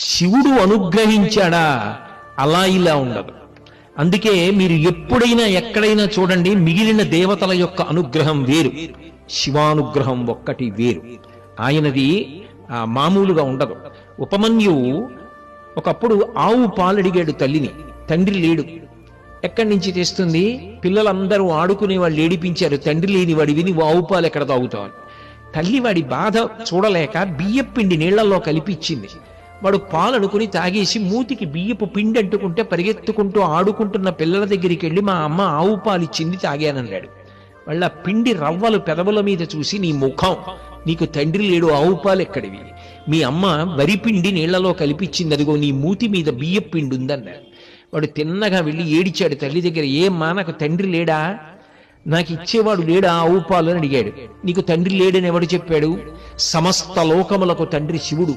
శివుడు అనుగ్రహించాడా అలా ఇలా ఉండదు. అందుకే మీరు ఎప్పుడైనా ఎక్కడైనా చూడండి, మిగిలిన దేవతల యొక్క అనుగ్రహం వేరు, శివానుగ్రహం ఒక్కటి వేరు. ఆయనది మామూలుగా ఉండదు. ఉపమన్యువు ఒకప్పుడు ఆవు పాలడిగాడు తల్లిని, తండ్రి లేడు. ఎక్కడి నుంచి తెస్తుంది? పిల్లలందరూ ఆడుకునే వాళ్ళు ఏడిపించారు, తండ్రి లేని వాడివి నువ్వు ఆవు పాలు ఎక్కడ తాగుతావు. తల్లి వాడి బాధ చూడలేక బియ్యపు పిండి నీళ్లలో కలిపి ఇచ్చింది. వాడు పాలు అనుకుని తాగేసి మూతికి బియ్యపు పిండి అంటుకుంటే పరిగెత్తుకుంటూ ఆడుకుంటున్న పిల్లల దగ్గరికి వెళ్ళి మా అమ్మ ఆవు పాలు ఇచ్చింది తాగానన్నాడు. వాళ్ళ పిండి రవ్వలు పెదవుల మీద చూసి, నీ ముఖం, నీకు తండ్రి లేడు, ఆవు పాలు ఎక్కడివి? మీ అమ్మ వరిపిండి నీళ్లలో కలిపిచ్చింది, అదిగో నీ మూతి మీద బియ్యపు పిండి ఉందన్నారు. వాడు తిన్నగా వెళ్ళి ఏడిచాడు తల్లి దగ్గర. ఏమ్మా, నాకు తండ్రి లేడా? నాకు ఇచ్చేవాడు లేడా ఆవు పాలు అని అడిగాడు. నీకు తండ్రి లేడని ఎవడు చెప్పాడు? సమస్త లోకములకు తండ్రి శివుడు.